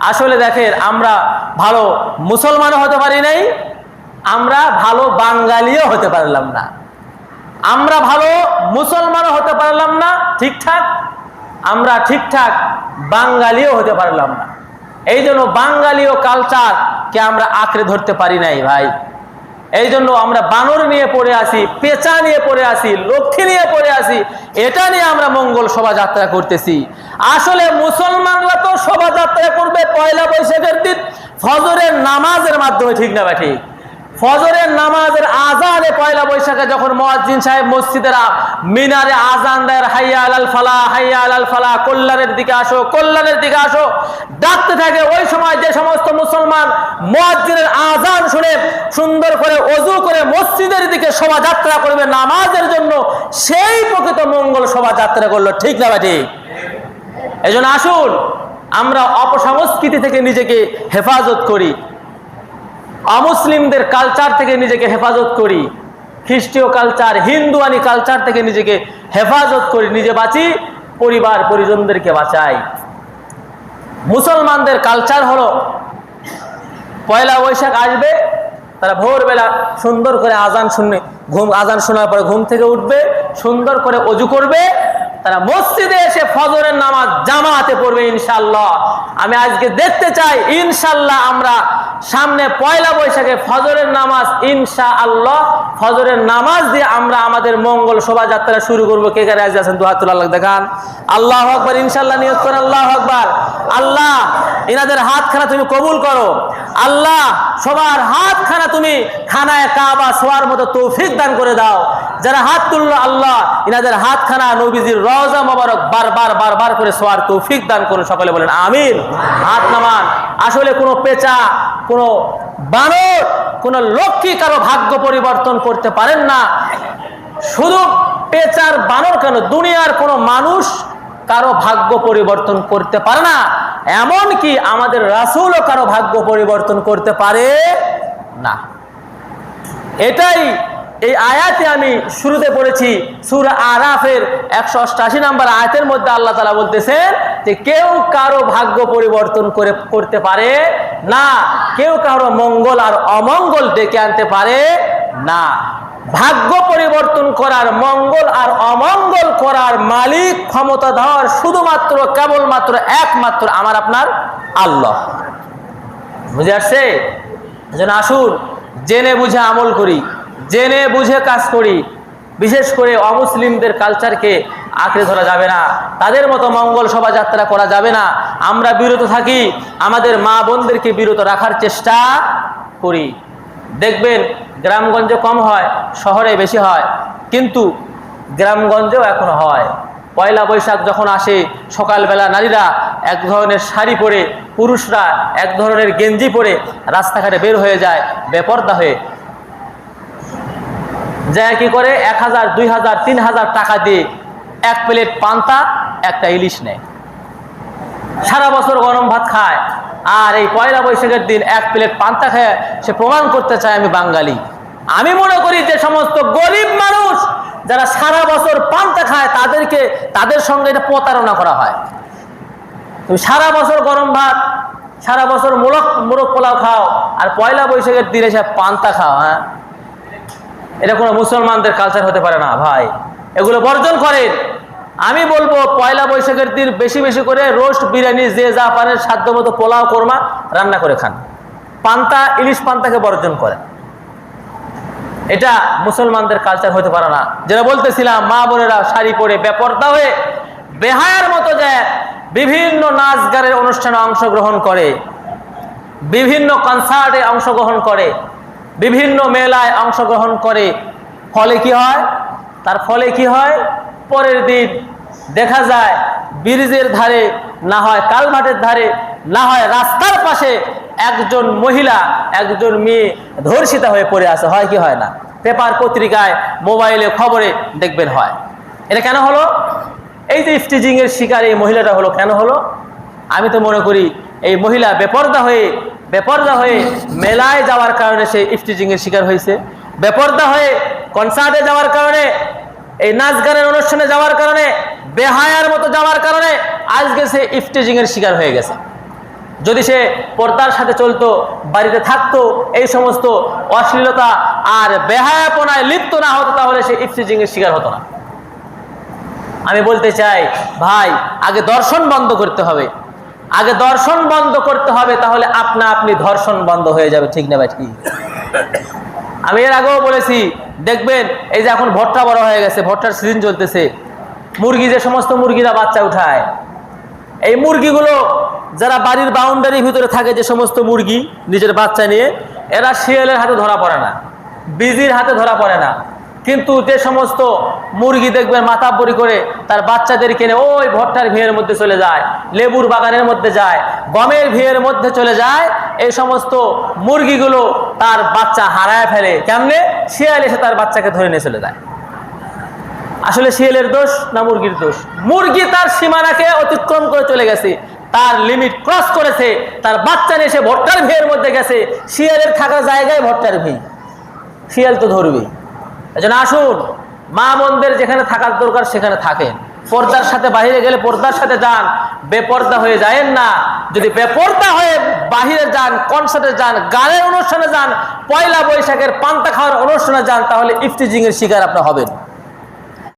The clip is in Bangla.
আসলে দেখেন, আমরা ভালো মুসলমানও হতে পারি নাই, আমরা ভালো বাঙালিও হতে পারলাম না। আমরা ভালো মুসলমানও হতে পারলাম না ঠিকঠাক, আমরা ঠিকঠাক বাঙালিও হতে পারলাম না। এই জন্য বাঙালিও কালচারকে আমরা আঁকড়ে ধরতে পারি নাই ভাই। এই জন্য আমরা বানর নিয়ে পড়ে আসি, পেঁচা নিয়ে পড়ে আসি, লক্ষ্মী নিয়ে পড়ে আসি, এটা নিয়ে আমরা মঙ্গল শোভাযাত্রা করতেছি। আসলে মুসলমানরা তো শোভাযাত্রা করবে পয়লা বৈশাখের দিন ফজরের নামাজের মাধ্যমে, ঠিক না ভাই? ঠিক, ফজরের নামাজের আজানে পয়লা বৈশাখে যখন মুয়াজ্জিন সাহেব মসজিদের মিনারে আজান দেয়, হাইয়া আলাল ফালাহ, হাইয়া আলাল ফালাহ, কল্যাণের দিকে আসো, কল্যাণের দিকে আসো ডাকতে থাকে। ওই সময় যে সমস্ত মুসলমান মুয়াজ্জিনের আজান শুনে সুন্দর করে ওযু করে মসজিদের দিকে শোভাযাত্রা করবে নামাজের জন্য, সেই প্রকৃত মঙ্গল শোভাযাত্রা করলো, ঠিক না ভাই? ঠিক। এই জন্য আসুন আমরা অপসংস্কৃতি থেকে নিজেকে হেফাজত করি, অমুসলিমদের কালচার থেকে নিজেকে হেফাজত করি, খ্রিস্টীয় কালচার, হিন্দুয়ানি কালচার থেকে নিজেকে হেফাজত করি, নিজে বাঁচি, পরিবার পরিজনদেরকে বাঁচাই। মুসলমানদের কালচার হলো পয়লা বৈশাখ আসবে, তারা ভোরবেলা সুন্দর করে আজান শুনবে, আজান শোনার পরে ঘুম থেকে উঠবে, সুন্দর করে ওযু করবে, তারা মসজিদে এসে ফজরের নামাজ জামাতে পড়বে ইনশাআল্লাহ। আমি আজকে দেখতে চাই ইনশাআল্লাহ আমরা সামনে পয়লা বৈশাখে ফজরের নামাজ, ইনশাআল্লাহ ফজরের নামাজ দিয়ে আমরা আমাদের মঙ্গল শোভাযাত্রা শুরু করবো। কে কে রাজি আছেন? দুই হাত তুলে আল্লাহ দেখান। আল্লাহু আকবার, ইনশাআল্লাহ নিয়ত করেন। আল্লাহু আকবার। আল্লাহ এনাদের হাতখানা তুমি কবুল করো। আল্লাহ সবার হাতখানা তুমি খানায় কাবা শোয়ার মতো তৌফিক দান করে দাও। যারা হাত তুললো আল্লাহ এনাদের হাতখানা নবীজির রওজা মোবারক বারবার বারবার করে শোয়ার তৌফিক দান করুন। সকলে বলেন আমিন। হাত নামান। আসলে কোনো পেঁচা, কোনো বানর, কোনো লক্ষ্মী কারো ভাগ্য পরিবর্তন করতে পারেন না। শুধু পেঁচার বানর কেন, দুনিয়ার কোনো মানুষ কারো ভাগ্য পরিবর্তন করতে পারে না। এমন কি আমাদের রাসূলও কারো ভাগ্য পরিবর্তন করতে পারে না। এটাই এই আয়াতে আমি শুরুতে পড়েছি, সূরা আরাফের 188 নম্বর আয়াতের মধ্যে আল্লাহ তাআলা বলতেছেন যে কেউ কারো ভাগ্য পরিবর্তন করতে পারে না, কেউ কারো মঙ্গল আর অমঙ্গল ডেকে আনতে পারে না। ভাগ্য পরিবর্তন করার, মঙ্গল আর অমঙ্গল করার মালিক, ক্ষমতাধর শুধুমাত্র কেবলমাত্র একমাত্র আমার আপনার আল্লাহ। বুঝে আসছে? যেন আসুন জেনে বুঝে আমল করি, জেনে বুঝে কাজ করি। বিশেষ করে অমুসলিমদের কালচারকে আঁকড়ে ধরা যাবে না, তাদের মতো মঙ্গল শোভাযাত্রা করা যাবে না। আমরা বিরত থাকি, আমাদের মা বোনদেরকে বিরত রাখার চেষ্টা করি। দেখবেন গ্রামগঞ্জে কম হয়, শহরে বেশি হয়, কিন্তু গ্রামগঞ্জেও এখনো হয়। পয়লা বৈশাখ যখন আসে সকালবেলা নারীরা এক ধরনের শাড়ি পরে, পুরুষরা এক ধরনের গেঞ্জি পরে রাস্তাঘাটে বের হয়ে যায় বেপরদা হয়ে। যা কি করে 1000, 2000, 3000 টাকা দিয়ে এক প্লেট পান্তা, একটা ইলিশ নেয়। সারা বছর গরম ভাত খায়, আর এই পয়লা বৈশাখের দিন এক প্লেট পান্তা খায় সে প্রমাণ করতে চায় আমি বাঙালি। আমি মনে করি যে সমস্ত গরিব মানুষ যারা সারা বছর পান্তা খায় তাদের সঙ্গে এটা প্রতারণা করা হয়। তুমি সারা বছর গরম ভাত, সারা বছর মোরগ পোলাও খাও, আর পয়লা বৈশাখের দিনে সে পান্তা খাও। হ্যাঁ, এটা কোনো মুসলমানদের কালচার হতে পারে না ভাই, এগুলো বর্জন করেন। আমি বলবো পয়লা বৈশাখের দিন বেশি বেশি করে রোস্ট, বিরিয়ানি, যে যা পারেন সাধ্য মতো পোলাও, কোরমা রান্না করে খান। পান্তা, ইলিশ পান্তাকে বর্জন করেন। এটা মুসলমানদের কালচার হতে পারে না। যেটা বলতেছিলাম, মা বোনেরা শাড়ি পরে বেপরদা হয়ে বেহায়ার মতো যায় বিভিন্ন নাচ গানের অনুষ্ঠানে অংশগ্রহণ করে, বিভিন্ন কনসার্টে অংশগ্রহণ করে, বিভিন্ন মেলায় অংশগ্রহণ করে। ফলে কি হয়? তার ফলে কি হয়? পরের দিন দেখা যায় ব্রিজের ধারে, না হয় কালভার্টের ধারে, না হয় রাস্তার পাশে একজন মহিলা, একজন মেয়ে ধর্ষিতা হয়ে পড়ে আছে। হয় কি হয় না? পেপার, পত্রিকায়, মোবাইলে, খবরে দেখবেন হয়। এটা কেন হলো? এই যে ইফটিজিং এর শিকার এই মহিলাটা হলো, কেন হলো? আমি তো মনে করি এই মহিলা বেপরদা হয়ে মেলায় যাওয়ার কারণে সে ইফটিজিং এর শিকার হয়েছে। বেপরদা হয়ে কনসার্টে যাওয়ার কারণে, এই নাচ গানের অনুষ্ঠানে যাওয়ার কারণে, বেহায়ার মতো যাওয়ার কারণে আজকে সে ইফটিজিং এর শিকার হয়ে গেছে। যদি সে পর্দার সাথে চলতো, বাড়িতে থাকতো, এই সমস্ত অশ্লীলতা আর বেহায়াপনায় লিপ্ত না হতো, তাহলে সে ইফটিজিং এর শিকার হতো না। আমি বলতে চাই ভাই, আগে দর্শন বন্ধ করতে হবে, আগে দর্শন বন্ধ করতে হবে, তাহলে আপনি ধর্ষণ বন্ধ হয়ে যাবে। ঠিক না ভাই? ঠিক। আমি এর আগেও বলেছি, দেখবেন এই যে এখন ভুট্টা বড় হয়ে গেছে, ভুট্টার সিজন চলতেছে, মুরগি, যে সমস্ত মুরগিরা বাচ্চা উঠায়, এই মুরগিগুলো যারা বাড়ির বাউন্ডারির ভিতরে থাকে, যে সমস্ত মুরগি নিজের বাচ্চা নিয়ে, এরা শিয়ালের হাতে ধরা পড়ে না, বিজির হাতে ধরা পড়ে না। কিন্তু যে সমস্ত মুরগি দেখবেন মাথাবরি করে তার বাচ্চাদের কিনে ওই ভুট্টার ভিড়ের মধ্যে চলে যায়, লেবুর বাগানের মধ্যে যায়, গমের ভিড়ের মধ্যে চলে যায়, এই সমস্ত মুরগিগুলো তার বাচ্চা হারায় ফেলে। কেমনে? শিয়াল এসে তার বাচ্চাকে ধরে নিয়ে চলে যায়। আসলে শিয়ালের দোষ না মুরগির দোষ? মুরগি তার সীমানাকে অতিক্রম করে চলে গেছে, তার লিমিট ক্রস করেছে, তার বাচ্চা নিয়ে এসে ভুট্টার ভিড়ের মধ্যে গেছে। শিয়ালের থাকার জায়গায় ভুট্টার ভিড়, শিয়াল তো ধরবেই। এজন্য আসুন, মা বোনদের যেখানে থাকার দরকার সেখানে থাকেন, পর্দার সাথে বাহিরে গেলে পর্দার সাথে যান, বেপর্দা হয়ে যায়েন না। যদি বেপর্দা হয়ে বাহিরে যান, কনসার্টে যান, গানের অনুষ্ঠানে যান, পয়লা বৈশাখের পান্তা খাওয়ার অনুষ্ঠানে যান, তাহলে ইফটিজিং এর শিকার আপনি হবেন।